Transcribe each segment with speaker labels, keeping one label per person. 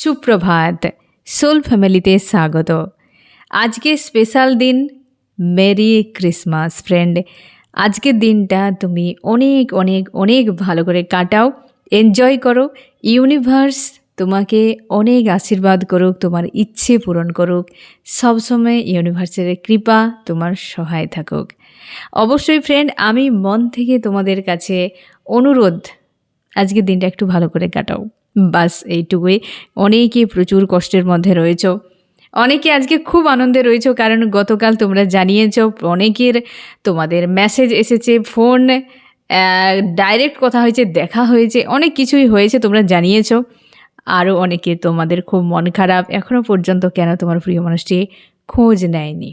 Speaker 1: সুপ্রভাত, সোল ফ্যামিলিতে স্বাগত। আজকে স্পেশাল দিন, মেরি ক্রিসমাস ফ্রেন্ড। আজকের দিনটা তুমি অনেক অনেক অনেক ভালো করে কাটাও, এনজয় করো। ইউনিভার্স তোমাকে অনেক আশীর্বাদ করুক, তোমার ইচ্ছে পূরণ করুক। সবসময় ইউনিভার্সের কৃপা তোমার সহায় থাকুক। অবশ্যই ফ্রেন্ড, আমি মন থেকে তোমাদের কাছে অনুরোধ, আজকের দিনটা একটু ভালো করে কাটাও, বাস এইটুকুই। অনেকে প্রচুর কষ্টের মধ্যে রয়েছো, অনেকে আজকে খুব আনন্দে রয়েছো, কারণ গতকাল তোমরা জানিয়েছো, অনেকের তোমাদের মেসেজ এসেছে, ফোন ডাইরেক্ট কথা হয়েছে, দেখা হয়েছে, অনেক কিছুই হয়েছে, তোমরা জানিয়েছো। আরও অনেকে তোমাদের খুব মন খারাপ, এখনও পর্যন্ত কেন তোমার প্রিয় মানুষটি খোঁজ নেয়নি।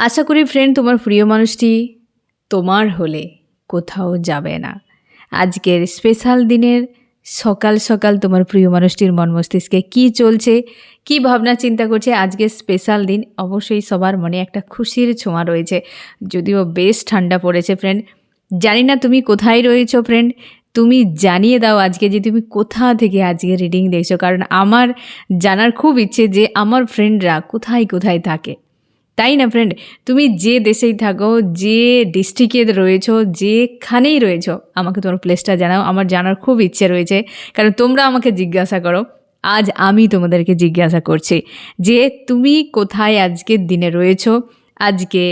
Speaker 1: আশা করি ফ্রেন্ড, তোমার প্রিয় মানুষটি তোমার হলে কোথাও যাবে না। আজকের স্পেশাল দিনের সকাল সকাল তোমার প্রিয় মানুষটির মন মস্তিষ্কে কী চলছে, কী ভাবনা চিন্তা করছে, আজকের স্পেশাল দিন অবশ্যই সবার মনে একটা খুশির ছোঁয়া রয়েছে। যদিও বেশ ঠান্ডা পড়েছে ফ্রেন্ড, জানি না তুমি কোথায় রয়েছো ফ্রেন্ড, তুমি জানিয়ে দাও আজকে যে তুমি কোথা থেকে আজকে রিডিং দেখছো, কারণ আমার জানার খুব ইচ্ছে যে আমার ফ্রেন্ডরা কোথায় কোথায় থাকে। তাই না ফ্রেন্ড, তুমি যে দেশেই থাকো, যে ডিস্ট্রিক্টে রয়েছো, যেখানেই রয়েছো, আমাকে তোমার প্লেসটা জানাও, আমার জানার খুব ইচ্ছে রয়েছে। কারণ তোমরা আমাকে জিজ্ঞাসা করো, আজ আমি তোমাদেরকে জিজ্ঞাসা করছি যে তুমি কোথায় আজকের দিনে রয়েছো, আজকে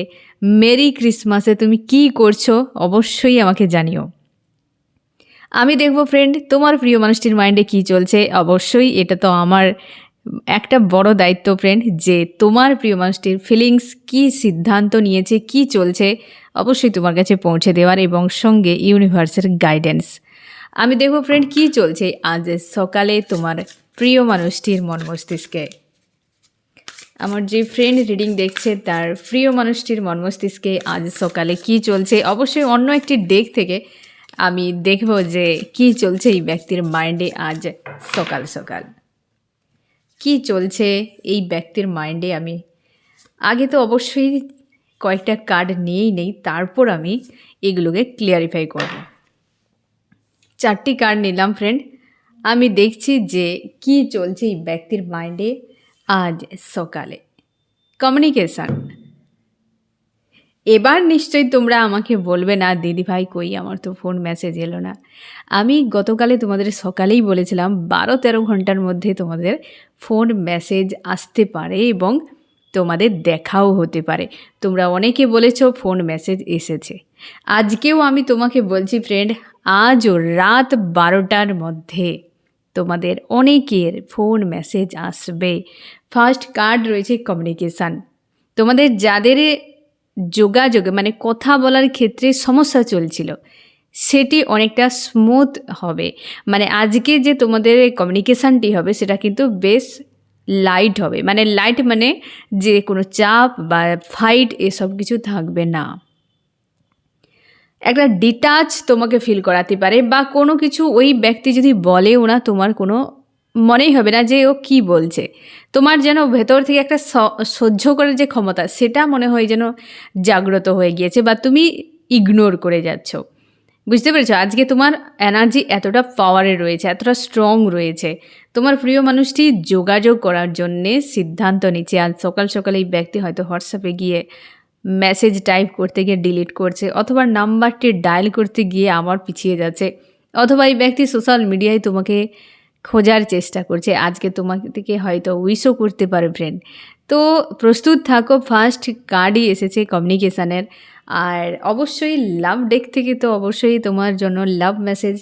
Speaker 1: মেরি ক্রিসমাসে তুমি কি করছো, অবশ্যই আমাকে জানিও। আমি দেখব ফ্রেন্ড তোমার প্রিয় মানুষটির মাইন্ডে কী চলছে। অবশ্যই এটা তো আমার একটা বড় দায়িত্ব ফ্রেন্ড, যে তোমার প্রিয় মানুষটির ফিলিংস, কি সিদ্ধান্ত নিয়েছে, কি চলছে, অবশ্যই তোমার কাছে পৌঁছে দেওয়ার, এবং সঙ্গে ইউনিভার্সের গাইডেন্স। আমি দেখব ফ্রেন্ড কি চলছে আজ সকালে তোমার প্রিয় মানুষটির মন মস্তিষ্কে। আমার যে ফ্রেন্ড রিডিং দেখছে তার প্রিয় মানুষটির মন মস্তিষ্কে আজ সকালে কি চলছে, অবশ্যই অন্য একটি ডেক থেকে আমি দেখব যে কি চলছে এই ব্যক্তির মাইন্ডে আজ সকাল সকাল। কি চলছে এই ব্যক্তির মাইন্ডে, আমি আগে তো অবশ্যই কয়েকটা কার্ড নিয়েই নেই, তারপর আমি এগুলোকে ক্লিয়ারিফাই করব। 4টি কার্ড নিলাম ফ্রেন্ড, আমি দেখছি যে কি চলছে এই ব্যক্তির মাইন্ডে আজ সকালে। কমিউনিকেশান। এবার নিশ্চয়ই তোমরা আমাকে বলবে না দিদি ভাই কই, আমার তো ফোন মেসেজ এলো না। আমি গতকালে তোমাদের সকালেই বলেছিলাম 12-13 ঘন্টার মধ্যে তোমাদের ফোন মেসেজ আসতে পারে এবং তোমাদের দেখাও হতে পারে। তোমরা অনেকে বলেছো ফোন মেসেজ এসেছে। আজকেও আমি তোমাকে বলছি ফ্রেন্ড, আজও রাত 12টার মধ্যে তোমাদের অনেকের ফোন মেসেজ আসবে। ফার্স্ট কার্ড রয়েছে কমিউনিকেশান। তোমাদের যাদের যোগাযোগে মানে কথা বলার ক্ষেত্রে সমস্যা চলছিল, সেটি অনেকটা স্মুথ হবে। মানে আজকে যে তোমাদের কমিউনিকেশানটি হবে সেটা কিন্তু বেশ লাইট হবে। মানে লাইট মানে যে কোনো চাপ বা ফাইট এসব কিছু থাকবে না। একটা ডিটাচ তোমাকে ফিল করাতে পারে, বা কোনো কিছু ওই ব্যক্তি যদি বলেও না, তোমার কোনো মনেই হবে না যে ও কি বলছে। তোমার যেন ভেতর থেকে একটা সহ্য করার যে ক্ষমতা, সেটা মনে হয় যেন জাগ্রত হয়ে গিয়েছে, বা তুমি ইগনোর করে যাচ্ছ। বুঝতে পেরেছো, আজকে তোমার এনার্জি এতটা পাওয়ারে রয়েছে, এতটা স্ট্রং রয়েছে। তোমার প্রিয় মানুষটি যোগাযোগ করার জন্যে সিদ্ধান্ত নিচ্ছে। আজ সকাল সকাল এই ব্যক্তি হয়তো হোয়াটসঅ্যাপে গিয়ে মেসেজ টাইপ করতে গিয়ে ডিলিট করছে, অথবা নাম্বারটি ডায়াল করতে গিয়ে আমার পিছিয়ে যাচ্ছে, অথবা এই ব্যক্তি সোশ্যাল মিডিয়ায় তোমাকে খোঁজার চেষ্টা করছে। আজকে তোমাকে থেকে হয়তো উইশও করতে পারে ফ্রেন্ড। তো প্রস্তুত থাকো, ফার্স্ট কার্ডই এসেছে কমিউনিকেশানের। আর অবশ্যই লাভ ডেক থেকে তো অবশ্যই তোমার জন্য লাভ মেসেজ,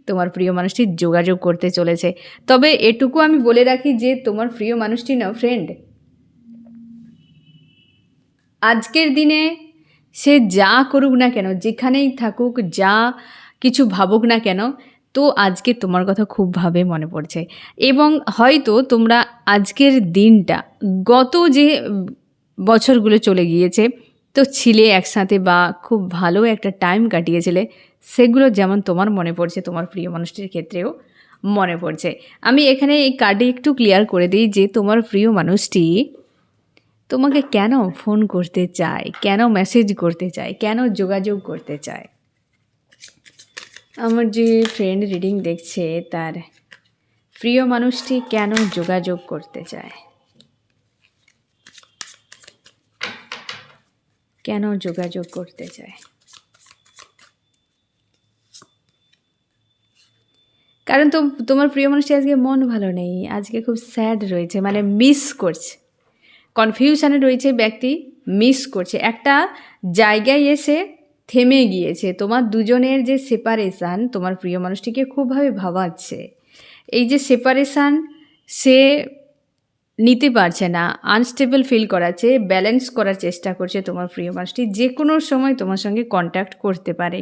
Speaker 1: তোমার প্রিয় মানুষটি যোগাযোগ করতে চলেছে। তবে এটুকু আমি বলে রাখি যে তোমার প্রিয় মানুষটি না ফ্রেন্ড, আজকের দিনে সে যা করুক না কেন, যেখানেই থাকুক, যা কিছু ভাবুক না কেন, তো আজকে তোমার কথা খুব ভাবে মনে পড়ছে। এবং হয়তো তোমরা আজকের দিনটা, গত যে বছরগুলো চলে গিয়েছে তো ছিলে একসাথে, বা খুব ভালো একটা টাইম কাটিয়েছিলে, সেগুলো যেমন তোমার মনে পড়ছে, তোমার প্রিয় মানুষটির ক্ষেত্রেও মনে পড়ছে। আমি এখানে এই কার্ডে একটু ক্লিয়ার করে দিই যে তোমার প্রিয় মানুষটি তোমাকে কেন ফোন করতে চায়, কেন মেসেজ করতে চায়, কেন যোগাযোগ করতে চায়। আমার যে ফ্রেন্ড রিডিং দেখছে তার প্রিয় মানুষটি কেন যোগাযোগ করতে চায়? কেন যোগাযোগ করতে চায়? কারণ তোমার প্রিয় মানুষটি আজকে মন ভালো নেই, আজকে খুব স্যাড রয়েছে, মানে মিস করছে, কনফিউশনে রয়েছে ব্যক্তি, মিস করছে, একটা জায়গায় এসে থেমে গিয়েছে। তোমার দুজনের যে সেপারেশান তোমার প্রিয় মানুষটিকে খুবভাবে ভাবাচ্ছে। এই যে সেপারেশান সে নিতে পারছে না, আনস্টেবল ফিল করাচ্ছে, ব্যালেন্স করার চেষ্টা করছে। তোমার প্রিয় মানুষটি যে কোনো সময় তোমার সঙ্গে কন্ট্যাক্ট করতে পারে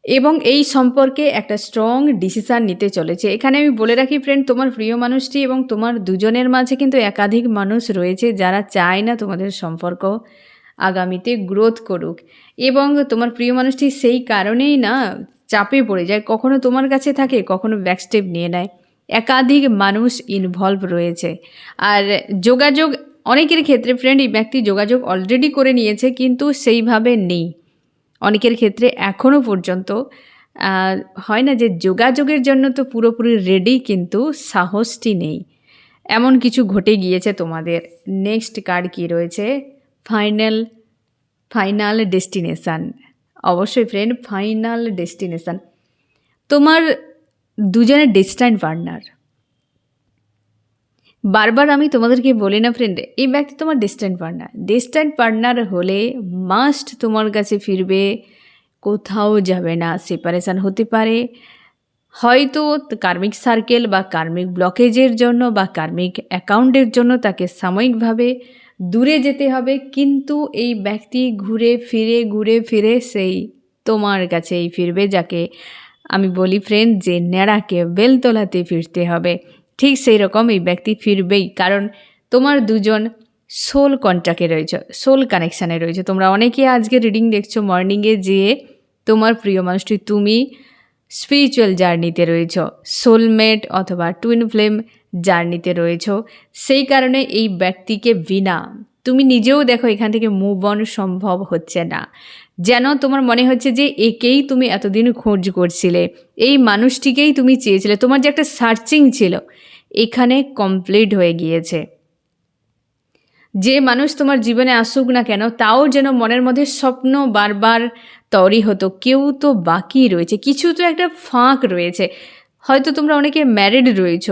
Speaker 1: এবং এই সম্পর্কে একটা স্ট্রং ডিসিশান নিতে চলেছে। এখানে আমি বলে রাখি ফ্রেন্ড, তোমার প্রিয় মানুষটি এবং তোমার দুজনের মাঝে কিন্তু একাধিক মানুষ রয়েছে যারা চায় না তোমাদের সম্পর্ক আগামীতে গ্রোথ করুক, এবং তোমার প্রিয় মানুষটি সেই কারণেই না চাপে পড়ে যায়, কখনো তোমার কাছে থাকে, কখনো ব্যাকস্টেপ নিয়ে নেয়। একাধিক মানুষ ইনভলভ রয়েছে। আর যোগাযোগ অনেকের ক্ষেত্রে ফ্রেন্ড, এই ব্যক্তি যোগাযোগ অলরেডি করে নিয়েছে কিন্তু সেইভাবে নেই। অনেকের ক্ষেত্রে এখনও পর্যন্ত হয় না যে যোগাযোগের জন্য তো পুরোপুরি রেডি, কিন্তু সাহসটি নেই, এমন কিছু ঘটে গিয়েছে তোমাদের। নেক্সট কার্ড কী রয়েছে? Final destination. অবশ্যই ফ্রেন্ড, ফাইনাল ডেস্টিনেশান তোমার দুজনের ডেস্টাইন পার্টনার। বারবার আমি তোমাদেরকে বলি না ফ্রেন্ড, এই ব্যক্তি তোমার ডেস্টাইন পার্টনার হলে মাস্ট তোমার কাছে ফিরবে, কোথাও যাবে না। সেপারেশান হতে পারে, হয়তো কার্মিক সার্কেল বা কার্মিক ব্লকেজের জন্য বা কার্মিক অ্যাকাউন্টের জন্য তাকে সাময়িকভাবে দূরে যেতে হবে, কিন্তু এই ব্যক্তি ঘুরে ফিরে সেই তোমার কাছেই ফিরবে, যাকে আমি বলি ফ্রেন্ড যে ন্যাড়াকে বেলতলাতে ফিরতে হবে। ঠিক সেই রকম এই ব্যক্তি ফিরবেই, কারণ তোমার দুজন সোল কন্ট্যাক্টে রয়েছে, সোল কানেকশানে রয়েছে। তোমরা অনেকে আজকে রিডিং দেখছো মর্নিংয়ে, যে তোমার প্রিয় মানুষটি তুমি স্পিরিচুয়াল জার্নিতে রয়েছ, সোলমেট অথবা টুইন ফ্লেম জার্নিতে রয়েছ। সেই কারণে এই ব্যক্তিকে বিনা তুমি নিজেও দেখো এখান থেকে মুভ অন সম্ভব হচ্ছে না। যেন তোমার মনে হচ্ছে যে একেই তুমি এতদিন খোঁজ করছিলে, এই মানুষটিকেই তুমি চেয়েছিলে, তোমার যে একটা সার্চিং ছিল এখানে কমপ্লিট হয়ে গিয়েছে। যে মানুষ তোমার জীবনে আসুক না কেন, তাও যেন মনের মধ্যে স্বপ্ন বারবার তৈরি হতো, কেউ তো বাকি রয়েছে, কিছু তো একটা ফাঁক রয়েছে। হয়তো তোমরা অনেকে ম্যারিড রয়েছ,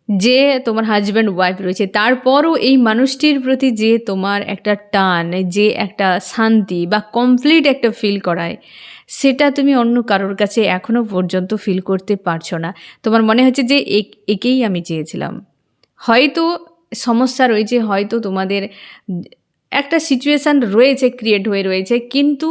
Speaker 1: যে তোমার হাজব্যান্ড ওয়াইফ রয়েছে, তারপরও এই মানুষটির প্রতি যে তোমার একটা টান, যে একটা শান্তি বা কমপ্লিট একটা ফিল করায়, সেটা তুমি অন্য কারোর কাছে এখনও পর্যন্ত ফিল করতে পারছো না। তোমার মনে হচ্ছে যে একেই আমি চেয়েছিলাম। হয়তো সমস্যা রয়েছে, হয়তো তোমাদের একটা সিচুয়েশান রয়েছে, ক্রিয়েট হয়ে রয়েছে, কিন্তু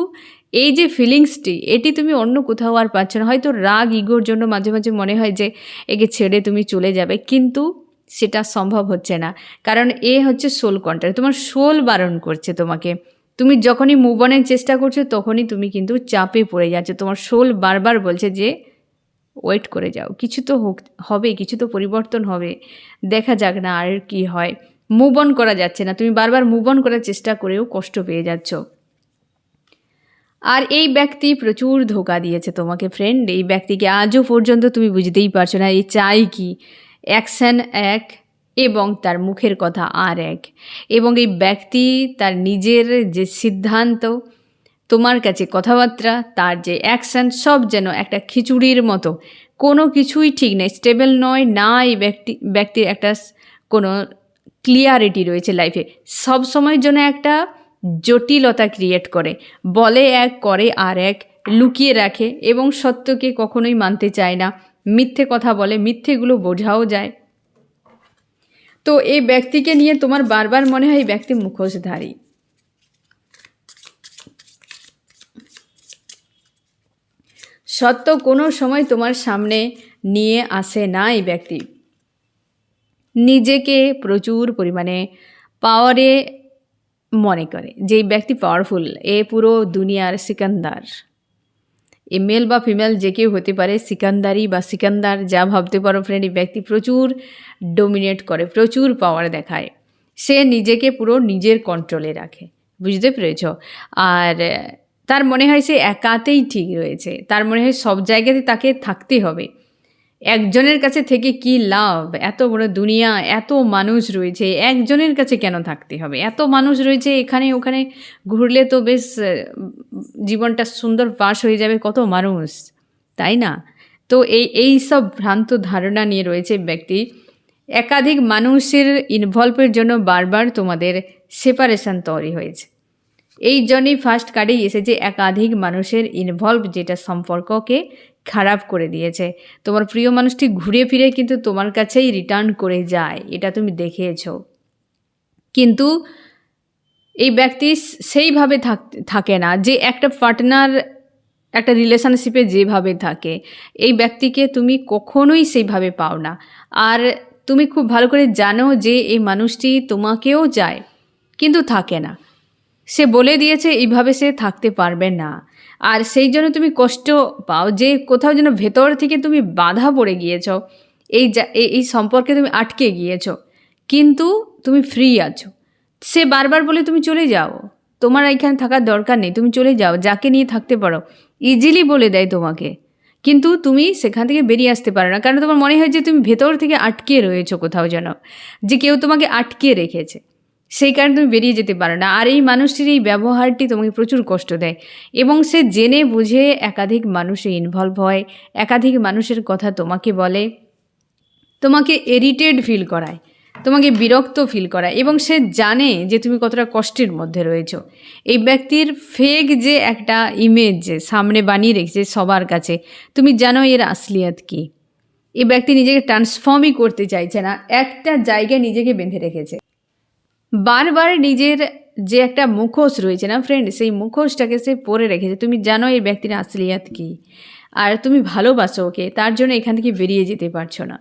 Speaker 1: এই যে ফিলিংসটি, এটি তুমি অন্য কোথাও আর পাচ্ছ না। হয়তো রাগ ইগোর জন্য মাঝে মাঝে মনে হয় যে একে ছেড়ে তুমি চলে যাবে, কিন্তু সেটা সম্ভব হচ্ছে না, কারণ এ হচ্ছে সোল কন্ট্যাক্ট। তোমার সোল বারণ করছে তোমাকে। তুমি যখনই মুভ অনের চেষ্টা করছো তখনই তুমি কিন্তু চাপে পড়ে যাচ্ছ। তোমার সোল বারবার বলছে যে ওয়েট করে যাও, কিছু তো হবে, কিছু তো পরিবর্তন হবে, দেখা যাক না আর কি হয়। মুভ অন করা যাচ্ছে না, তুমি বারবার মুভ অন করার চেষ্টা করেও কষ্ট পেয়ে যাচ্ছ। আর এই ব্যক্তি প্রচুর ধোঁকা দিয়েছে তোমাকে ফ্রেন্ড। এই ব্যক্তিকে আজও পর্যন্ত তুমি বুঝতেই পারছো না, এই চাই কি, অ্যাকশান এক এবং তার মুখের কথা আর এক। এবং এই ব্যক্তি তার নিজের যে সিদ্ধান্ত, তোমার কাছে কথাবার্তা, তার যে অ্যাকশান, সব যেন একটা খিচুড়ির মতো, কোনো কিছুই ঠিক নেই, স্টেবল নয় না। এই ব্যক্তির একটা কোনো ক্লিয়ারিটি রয়েছে লাইফে, সব সময়ের জন্য একটা জটিলতা ক্রিয়েট করে, বলে এক করে আর এক, লুকিয়ে রাখে এবং সত্যকে কখনোই মানতে চায় না, মিথ্যে কথা বলে, মিথ্যেগুলো বোঝাও যায়। তো এই ব্যক্তিকে নিয়ে তোমার বারবার মনে হয় এই ব্যক্তি মুখোশধারী। সত্য কোনো সময় তোমার সামনে নিয়ে আসে না। এই ব্যক্তি নিজেকে প্রচুর পরিমাণে পাওয়ারে মনে করে, যে ব্যক্তি পাওয়ারফুল, এ পুরো দুনিয়ার সিকান্দার। এ মেল বা ফিমেল যে কেউ হতে পারে, সিকান্দারি বা সিকান্দার যা ভাবতে পারো ফ্রেন্ড। এই ব্যক্তি প্রচুর ডোমিনেট করে, প্রচুর পাওয়ার দেখায়, সে নিজেকে পুরো নিজের কন্ট্রোলে রাখে, বুঝতে পেরেছ? আর তার মনে হয় সে একাতেই ঠিক রয়েছে, তার মনে হয় সব জায়গাতে তাকে থাকতে হবে। একজনের কাছে থেকে কি লাভ? এত বড় দুনিয়া, এত মানুষ রয়েছে, একজনের কাছে কেন থাকতে হবে? এত মানুষ রয়েছে, এখানে ওখানে ঘুরলে তো বেশ জীবনটা সুন্দর পাস হয়ে যাবে, কত মানুষ, তাই না? তো এইসব ভ্রান্ত ধারণা নিয়ে রয়েছে ব্যক্তি। একাধিক মানুষের ইনভলভের জন্য বারবার তোমাদের সেপারেশন তৈরি হয়েছে। এই জন্যই ফার্স্ট কার্ডেই এসেছে একাধিক মানুষের ইনভলভ, যেটা সম্পর্ককে খারাপ করে দিয়েছে। তোমার প্রিয় মানুষটি ঘুরে ফিরে কিন্তু তোমার কাছেই রিটার্ন করে যায়, এটা তুমি দেখেছো। কিন্তু এই ব্যক্তি সেইভাবে থাকে না, যে একটা পার্টনার একটা রিলেশনশিপে যেভাবে থাকে, এই ব্যক্তিকে তুমি কখনোই সেইভাবে পাও না। আর তুমি খুব ভালো করে জানো যে এই মানুষটি তোমাকেও চায়, কিন্তু থাকে না। সে বলে দিয়েছে এইভাবে সে থাকতে পারবে না, আর সেই জন্য তুমি কষ্ট পাও, যে কোথাও যেন ভেতর থেকে তুমি বাধা পড়ে গিয়েছ, এই সম্পর্কে তুমি আটকে গিয়েছ, কিন্তু তুমি ফ্রি আছো। সে বারবার বলে তুমি চলে যাও, তোমার এখানে থাকার দরকার নেই, তুমি চলে যাও, যাকে নিয়ে থাকতে পারো, ইজিলি বলে দেয় তোমাকে। কিন্তু তুমি সেখান থেকে বেরিয়ে আসতে পারো না, কারণ তোমার মনে হয় যে তুমি ভেতর থেকে আটকে রয়েছো কোথাও যেন, যে কেউ তোমাকে আটকে রেখেছে, সেই কারণে তুমি বেরিয়ে যেতে পারো না। আর এই মানুষটির এই ব্যবহারটি তোমাকে প্রচুর কষ্ট দেয়, এবং সে জেনে বুঝে একাধিক মানুষে ইনভলভ হয়, একাধিক মানুষের কথা তোমাকে বলে, তোমাকে ইরিটেট ফিল করায়, তোমাকে বিরক্ত ফিল করায়, এবং সে জানে যে তুমি কতটা কষ্টের মধ্যে রয়েছো। এই ব্যক্তির ফেক যে একটা ইমেজ সামনে বানিয়ে রেখেছে সবার কাছে, তুমি জানো এর আসলিয়াত কী। এই ব্যক্তি নিজেকে ট্রান্সফর্মই করতে চাইছে না, একটা জায়গায় নিজেকে বেঁধে রেখেছে। বারবার নিজের যে একটা মুখোশ রয়েছে না ফ্রেন্ড, সেই মুখোশটাকে সে পরে রেখেছে। তুমি জানো এই ব্যক্তির আসলিয়াত কী, আর তুমি ভালোবাসো ওকে, তার জন্য এখান থেকে বেরিয়ে যেতে পারছো না।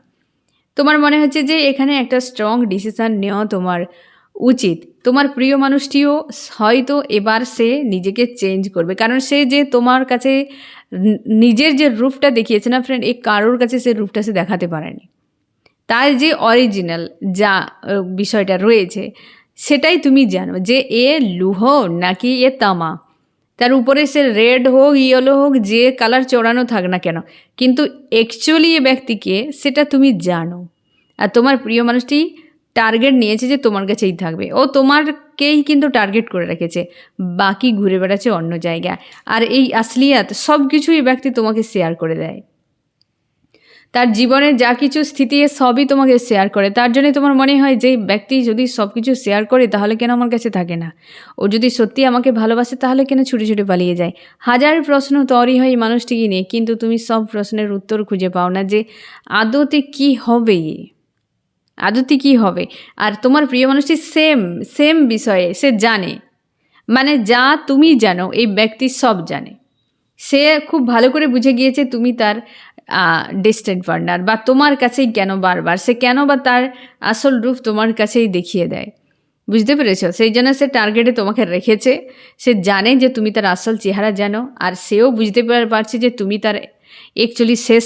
Speaker 1: তোমার মনে হচ্ছে যে এখানে একটা স্ট্রং ডিসিশান নেওয়া তোমার উচিত। তোমার প্রিয় মানুষটিও হয়তো এবার সে নিজেকে চেঞ্জ করবে, কারণ সে যে তোমার কাছে নিজের যে রূপটা দেখিয়েছে না ফ্রেন্ড, এই কারোর কাছে সে রূপটা সে দেখাতে পারেনি। তার যে অরিজিনাল যা বিষয়টা রয়েছে, সেটাই তুমি জানো, যে এ লুহ নাকি এ তামা। তার উপরে সে রেড হোক, ইয়েলো হোক, যে কালার চড়ানো থাক না কেন, কিন্তু অ্যাকচুয়ালি এ ব্যক্তিকে সেটা তুমি জানো। আর তোমার প্রিয় মানুষটি টার্গেট নিয়েছে যে তোমার কাছেই থাকবে, ও তোমারকেই কিন্তু টার্গেট করে রেখেছে, বাকি ঘুরে বেড়াচ্ছে অন্য জায়গায়। আর এই আসলিয়াত সব কিছুই ব্যক্তি তোমাকে শেয়ার করে দেয়, তার জীবনের যা কিছু স্থিতি সবই তোমাকে শেয়ার করে। তার জন্যে তোমার মনে হয় যে ব্যক্তি যদি সব কিছু শেয়ার করে তাহলে কেন আমার কাছে থাকে না, ও যদি সত্যি আমাকে ভালোবাসে তাহলে কেন ছুটে ছুটে পালিয়ে যায়। হাজার প্রশ্ন তৈরি হয় এই মানুষটিকে নিয়ে, কিন্তু তুমি সব প্রশ্নের উত্তর খুঁজে পাও না, যে আদতে কি হবে, আদতে কি হবে। আর তোমার প্রিয় মানুষটি সেম সেম বিষয়ে সে জানে, মানে যা তুমি জানো এই ব্যক্তি সব জানে। সে খুব ভালো করে বুঝে গিয়েছে তুমি তার ডিস্টেন্ট পার্টনার, বা তোমার কাছেই কেন বারবার সে কেন বা তার আসল রূপ তোমার কাছেই দেখিয়ে দেয়। বুঝতে পেরেছো? সেই জন্য সে টার্গেটে তোমাকে রেখেছে। সে জানে যে তুমি তার আসল চেহারা জানো, আর সেও বুঝতে পারছে যে তুমি তার অ্যাকচুয়ালি শেষ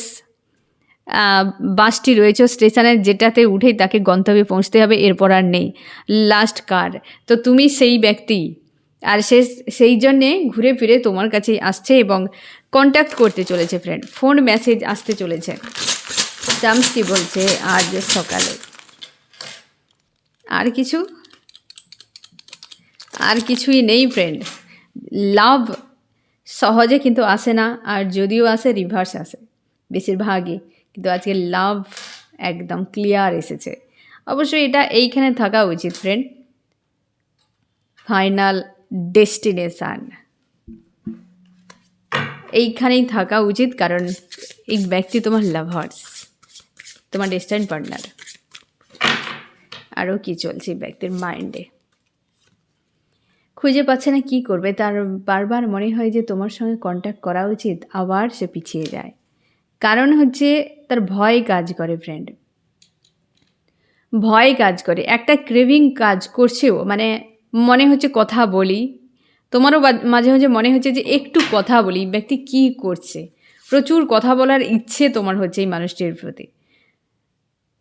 Speaker 1: বাসটি রয়েছে স্টেশনের, যেটাতে উঠেই তাকে গন্তব্যে পৌঁছতে হবে, এরপর আর নেই, লাস্ট কার। তো তুমি সেই ব্যক্তি, আর সেই জন্যে ঘুরে ফিরে তোমার কাছেই আসছে এবং কন্ট্যাক্ট করতে চলেছে ফ্রেন্ড, ফোন মেসেজ আসতে চলেছে। টার্মস কি বলছে আজ সকালে? আর কিছুই নেই ফ্রেন্ড। লাভ সহজে কিন্তু আসে না, আর যদিও আসে রিভার্স আসে বেশিরভাগই, কিন্তু আজকে লাভ একদম ক্লিয়ার এসেছে। অবশ্যই এটা এইখানে থাকা উচিত ফ্রেন্ড, ফাইনাল ডেস্টিনেশান এইখানেই থাকা উচিত, কারণ এই ব্যক্তি তোমার লাভার্স, তোমার ডেস্টিনি পার্টনার। আরও কি চলছে ব্যক্তির মাইন্ডে, খুঁজে পাচ্ছে না কি করবে। তার বারবার মনে হয় যে তোমার সঙ্গে কন্ট্যাক্ট করা উচিত, আবার সে পিছিয়ে যায়। কারণ হচ্ছে তার ভয় কাজ করে ফ্রেন্ড, ভয় কাজ করে, একটা ক্রেভিং কাজ করছেও, মানে মনে হচ্ছে কথা বলি, তোমারও মাঝে মাঝে মনে হচ্ছে যে একটু কথা বলি, ব্যক্তি কি করছে, প্রচুর কথা বলার ইচ্ছে তোমার হচ্ছে এই মানুষটির প্রতি।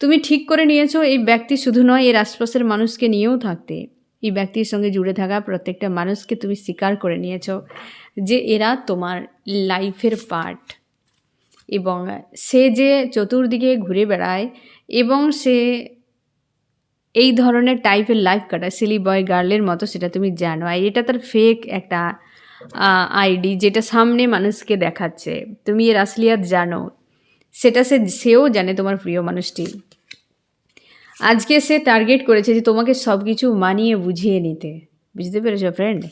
Speaker 1: তুমি ঠিক করে নিয়েছো এই ব্যক্তি শুধু নয়, এর আশপাশের মানুষকে নিয়েও থাকতে, এই ব্যক্তির সঙ্গে জুড়ে থাকা প্রত্যেকটা মানুষকে তুমি স্বীকার করে নিয়েছো যে এরা তোমার লাইফের পার্ট। এবং সে যে চতুর্দিকে ঘুরে বেড়ায় এবং সে এই ধরনের টাইপের লাইফ কাটায় সিলি বয় গার্লের মতো, সেটা তুমি জানো। আর এটা তার ফেক একটা আইডি, যেটা সামনে মানুষকে দেখাচ্ছে। তুমি এর আসলিয়াত জানো, সেটা সেও জানে, তোমার প্রিয় মানুষটি। আজকে সে টার্গেট করেছে যে তোমাকে সব কিছু মানিয়ে বুঝিয়ে নিতে। বুঝতে পেরেছো ফ্রেন্ড?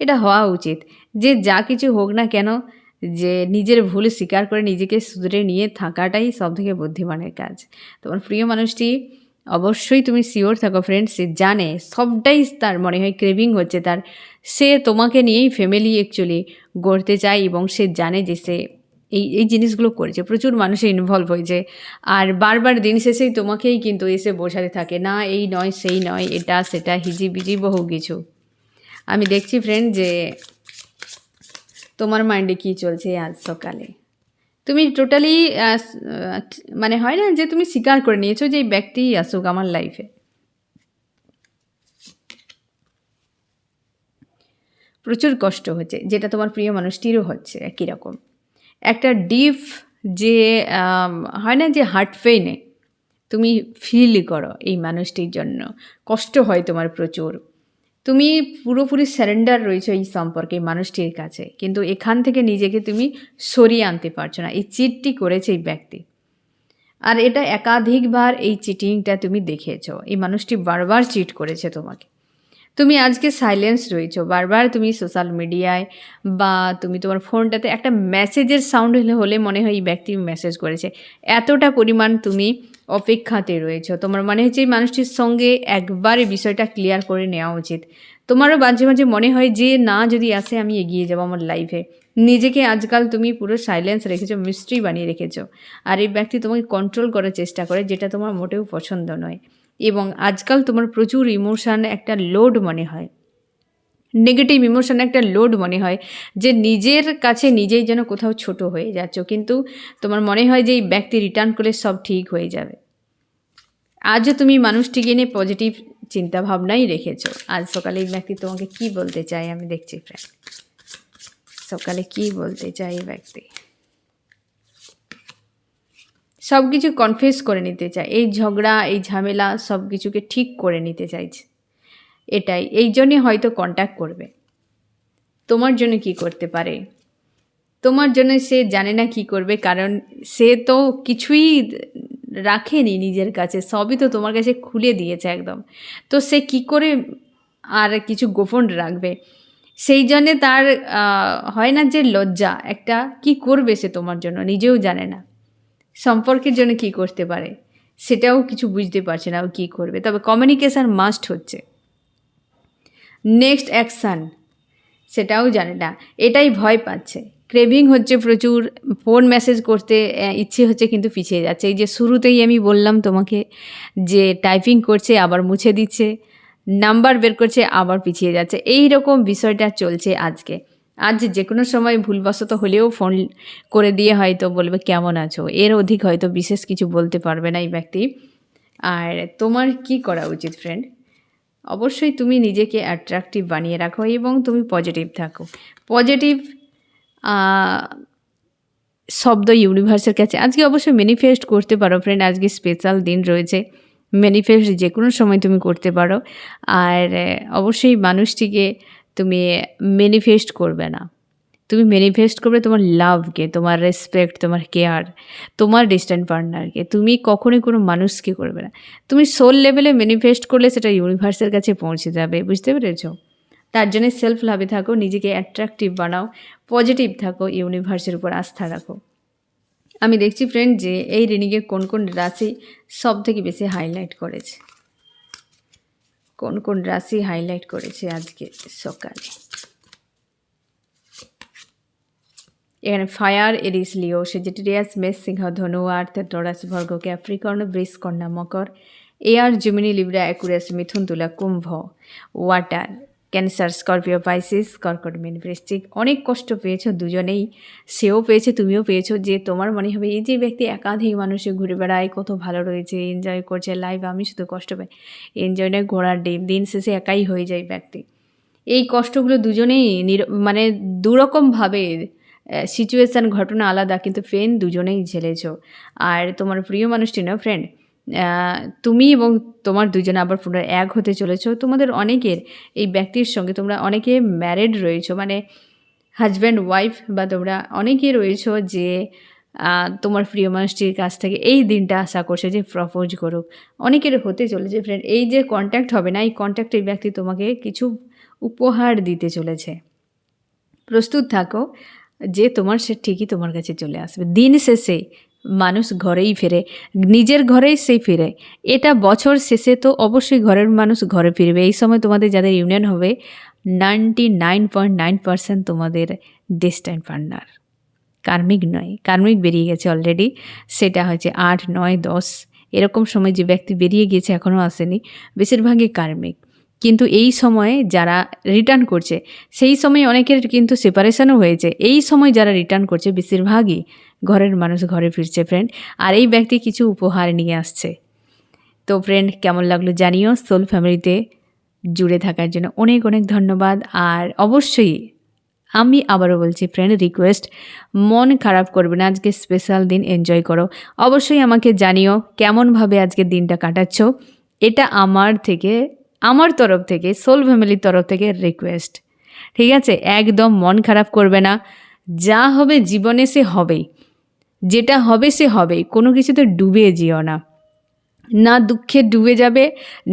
Speaker 1: এটা হওয়া উচিত যে যা কিছু হোক না কেন, যে নিজের ভুল স্বীকার করে নিজেকে শুধরে নিয়ে থাকাটাই সবথেকে বুদ্ধিমানের কাজ। তোমার প্রিয় মানুষটি, অবশ্যই তুমি শিওর থাকো ফ্রেন্ড, সে জানে সবটাই তার মনে হয় ক্রেভিং হচ্ছে তার। সে তোমাকে নিয়েই ফ্যামিলি অ্যাকচুয়ালি গড়তে চায় এবং সে জানে যে সে এই জিনিসগুলো করেছে, প্রচুর মানুষে ইনভলভ হয়েছে। আর বারবার দিন শেষেই তোমাকেই কিন্তু এসে বোঝাতে থাকে, না এই নয় সেই নয়, এটা সেটা হিজিবিজি বহু কিছু। আমি দেখছি ফ্রেন্ড যে তোমার মাইন্ডে কী চলছে আজ সকালে। তুমি টোটালি মানে হয় না যে তুমি স্বীকার করে নিয়েছো যে এই ব্যক্তি আসুক আমার লাইফে। প্রচুর কষ্ট হচ্ছে, যেটা তোমার প্রিয় মানুষটিরও হচ্ছে একই রকম। একটা ডিপ যে হয় না যে হার্ট পেইনে তুমি ফিল করো এই মানুষটির জন্য, কষ্ট হয় তোমার প্রচুর। তুমি পুরোপুরি স্যারেন্ডার রয়েছো এই সম্পর্কে মানুষটির কাছে, কিন্তু এখান থেকে নিজেকে তুমি সরিয়ে আনতে পারছো না। এই চিটটি করেছে এই ব্যক্তি, আর এটা একাধিকবার এই চিটিংটা তুমি দেখেছো। এই মানুষটি বারবার চিট করেছে তোমাকে। তুমি আজকে সাইলেন্স রয়েছো, বারবার তুমি সোশ্যাল মিডিয়ায় বা তুমি তোমার ফোনটাতে একটা মেসেজের সাউন্ড হলে মনে হয় এই ব্যক্তি মেসেজ করেছে, এতটা পরিমাণ তুমি অপেক্ষাতে রয়েছো। তোমার মনে হচ্ছে এই মানুষটির সঙ্গে একবার এই বিষয়টা ক্লিয়ার করে নেওয়া উচিত। তোমারও মাঝে মাঝে মনে হয় যে না, যদি আসে আমি এগিয়ে যাবো আমার লাইফে। নিজেকে আজকাল তুমি পুরো সাইলেন্স রেখেছো, মিস্ট্রি বানিয়ে রেখেছো। আর এই ব্যক্তি তোমাকে কন্ট্রোল করার চেষ্টা করে, যেটা তোমার মোটেও পছন্দ নয়। এবং আজকাল তোমার প্রচুর ইমোশান একটা লোড মনে হয়, নেগেটিভ ইমোশন একটা লোড মনে হয়, যে নিজের কাছে নিজেই যেন কোথাও ছোট হয়ে যাচ্ছ। কিন্তু তোমার মনে হয় যে এই ব্যক্তি রিটার্ন করলে সব ঠিক হয়ে যাবে। আজও তুমি মানুষটিকে নিয়ে পজিটিভ চিন্তাভাবনাই রেখেছো। আজ সকালে এই ব্যক্তি তোমাকে কি বলতে চায় আমি দেখছি ফ্রেন্ড। সকালে কি বলতে চায় এই ব্যক্তি? সব কিছু কনফেস করে নিতে চায়, এই ঝগড়া এই ঝামেলা সব কিছুকে ঠিক করে নিতে চাইছে। এটাই, এই জন্যই হয়তো কন্ট্যাক্ট করবে। তোমার জন্য কি করতে পারে? তোমার জন্য সে জানে না কি করবে, কারণ সে তো কিছুই রাখেনি নিজের কাছে, সবই তো তোমার কাছে খুলে দিয়েছে একদম। তো সে কি করে আর কিছু গোপন রাখবে? সেই জন্যে তার হয় না যে লজ্জা একটা, কি করবে সে তোমার জন্য নিজেও জানে না। সম্পর্কের জন্য কি করতে পারে সেটাও কিছু বুঝতে পারছে না ও কী করবে। তবে কমিউনিকেশান মাস্ট হচ্ছে, নেক্সট অ্যাকশান সেটাও জানে না, এটাই ভয় পাচ্ছে। ক্রেভিং হচ্ছে প্রচুর, ফোন মেসেজ করতে ইচ্ছে হচ্ছে কিন্তু পিছিয়ে যাচ্ছে। এই যে শুরুতেই আমি বললাম তোমাকে যে টাইপিং করছে আবার মুছে দিচ্ছে, নাম্বার বের করছে আবার পিছিয়ে যাচ্ছে, এই রকম বিষয়টা চলছে আজকে। আজ যে কোনো সময় ভুলবশত হলেও ফোন করে দিয়ে হয়তো বলবে কেমন আছো, এর অধিক হয়তো বিশেষ কিছু বলতে পারবে না এই ব্যক্তি। আর তোমার কি করা উচিত ফ্রেন্ড? অবশ্যই তুমি নিজেকে অ্যাট্রাকটিভ বানিয়ে রাখো এবং তুমি পজিটিভ থাকো। পজিটিভ শব্দ ইউনিভার্সের কাছে আজকে অবশ্যই ম্যানিফেস্ট করতে পারো ফ্রেন্ড। আজকে স্পেশাল দিন রয়েছে, ম্যানিফেস্ট যে কোনো সময় তুমি করতে পারো। আর অবশ্যই মানুষটিকে তুমি ম্যানিফেস্ট করবে না, তুমি ম্যানিফেস্ট করবে তোমার লাভকে, তোমার রেসপেক্ট, তোমার কেয়ার, তোমার ডিস্ট্যান্ট পার্টনারকে। তুমি কখনোই কোনো মানুষকে করবে না। তুমি সোল লেভেলে ম্যানিফেস্ট করলে সেটা ইউনিভার্সের কাছে পৌঁছে যাবে, বুঝতে পেরেছ? তার জন্য সেলফ লাভে থাকো, নিজেকে অ্যাট্রাকটিভ বানাও, পজিটিভ থাকো, ইউনিভার্সের উপর আস্থা রাখো। আমি দেখছি ফ্রেন্ড যে এই রিডিংয়ে কোন কোন রাশি সব থেকে বেশি হাইলাইট করেছে, কোন কোন রাশি হাইলাইট করেছে আজকে সকালে। এখানে ফায়ার, এরিস, লিও, সেজিটেরিয়াস, মেষ, সিংহ, ধনু, আর্থ, টরাস, ভর্গ, ক্যাপ্রিকর্ন, বৃষ, কন্যা, মকর, এয়ার, জেমিনি, লিব্রা, অ্যাকুরিয়াস, মিথুন, তুলা, কুম্ভ, ওয়াটার, ক্যান্সার, স্করপিও, পাইসিস, কর্কট, মীন, বৃশ্চিক। অনেক কষ্ট পেয়েছো দুজনেই, সেও পেয়েছে তুমিও পেয়েছো। যে তোমার মনে হবে এই যে ব্যক্তি একাধিক মানুষে ঘুরে বেড়ায়, কত ভালো রয়েছে, এনজয় করছে লাইফ, আমি শুধু কষ্ট পাই। এনজয় নয়, ঘোরার দিন শেষে একাই হয়ে যায় ব্যক্তি। এই কষ্টগুলো দুজনেই মানে দুরকমভাবে সিচুয়েশান ঘটনা আলাদা, কিন্তু পেন দুজনেই ঝেলেছো। আর তোমার প্রিয় মানুষটি না ফ্রেন্ড, তুমি এবং তোমার দুজনে আবার পুনরায় এক হতে চলেছো। তোমাদের অনেকের এই ব্যক্তির সঙ্গে তোমরা অনেকে ম্যারিড রয়েছো, মানে হাজব্যান্ড ওয়াইফ, বা তোমরা অনেকেই রয়েছো যে তোমার প্রিয় মানুষটির কাছ থেকে এই দিনটা আশা করছে যে প্রপোজ করুক। অনেকের হতে চলেছে ফ্রেন্ড। এই যে কন্ট্যাক্ট হবে না, এই কন্ট্যাক্টের ব্যক্তি তোমাকে কিছু উপহার দিতে চলেছে। প্রস্তুত থাকো যে সে ঠিকই তোমার কাছে চলে আসবে। দিন শেষে মানুষ ঘরেই ফেরে, নিজের ঘরেই সেই ফিরে। এটা বছর শেষে তো অবশ্যই ঘরের মানুষ ঘরে ফিরবে। এই সময় তোমাদের যাদের ইউনিয়ন হবে 99.9% তোমাদের ডেস্টাইন পার্টনার, কার্মিক নয়। কার্মিক বেরিয়ে গেছে অলরেডি, সেটা হচ্ছে 8, 9, 10 এরকম সময় যে ব্যক্তি বেরিয়ে গিয়েছে এখনও আসেনি, বেশিরভাগই কার্মিক। কিন্তু এই সময়ে যারা রিটার্ন করছে, সেই সময় অনেকের কিন্তু সেপারেশনও হয়েছে। এই সময় যারা রিটার্ন করছে বেশিরভাগই ঘরের মানুষ ঘরে ফিরছে ফ্রেন্ড। আর এই ব্যক্তি কিছু উপহার নিয়ে আসছে। তো ফ্রেন্ড, কেমন লাগলো জানিও। সোল ফ্যামিলিতে জুড়ে থাকার জন্য অনেক অনেক ধন্যবাদ। আর অবশ্যই আমি আবারও বলছি ফ্রেন্ড, রিকোয়েস্ট, মন খারাপ করবে না, আজকে স্পেশাল দিন, এনজয় করো। অবশ্যই আমাকে জানিও কেমনভাবে আজকের দিনটা কাটাচ্ছ। এটা আমার তরফ থেকে, সোল ফ্যামিলির তরফ থেকে রিকোয়েস্ট, ঠিক আছে? একদম মন খারাপ করবে না। যা হবে জীবনে সে হবেই, যেটা হবে সে হবেই। কোনো কিছুতে ডুবে যেও না, না দুঃখে ডুবে যাবে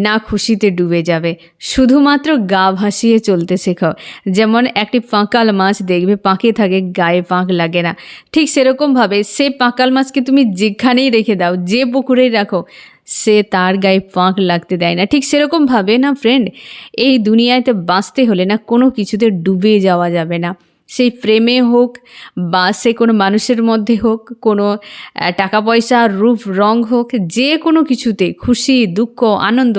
Speaker 1: না খুশিতে ডুবে যাবে। শুধুমাত্র গা ভাসিয়ে চলতে শেখাও। যেমন একটি পাঁকাল মাছ দেখবে পাঁকে থাকে, গায়ে পাঁক লাগে না, ঠিক সেরকমভাবে সে পাঁকাল মাছকে তুমি যেখানেই রেখে দাও, যে পুকুরেই রাখো, সে তার গায়ে পাঁক লাগতে দেয় না। ঠিক সেরকমভাবে না ফ্রেন্ড, এই দুনিয়াতে বাঁচতে হলে না কোনো কিছুতে ডুবে যাওয়া যাবে না। সেই প্রেমে হোক বা সে কোনো মানুষের মধ্যে হোক, কোনো টাকা পয়সা রূপ রং হোক, যে কোনো কিছুতে খুশি দুঃখ আনন্দ,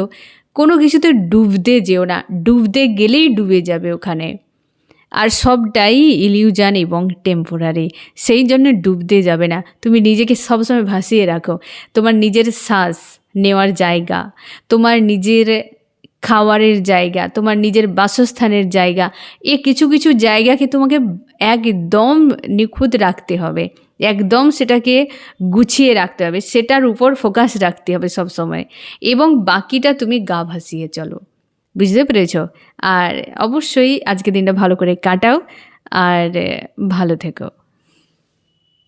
Speaker 1: কোনো কিছুতে ডুবতে যেও না। ডুবতে গেলেই ডুবে যাবে ওখানে। আর সবটাই ইলিউশন এবং টেম্পোরারি, সেই জন্য ডুবতে যাবে না। তুমি নিজেকে সবসময় ভাসিয়ে রাখো। তোমার নিজের শ্বাস নেওয়ার জায়গা, তোমার নিজের খাওয়ারের জায়গা, তোমার নিজের বাসস্থানের জায়গা, এ কিছু কিছু জায়গাকে তোমাকে একদম নিখুঁত রাখতে হবে, একদম সেটাকে গুছিয়ে রাখতে হবে, সেটার উপর ফোকাস রাখতে হবে সব সময়, এবং বাকিটা তুমি গা ভাসিয়ে চলো। বুঝতে পেরেছ? আর অবশ্যই আজকে দিনটা ভালো করে কাটাও আর ভালো থেকো।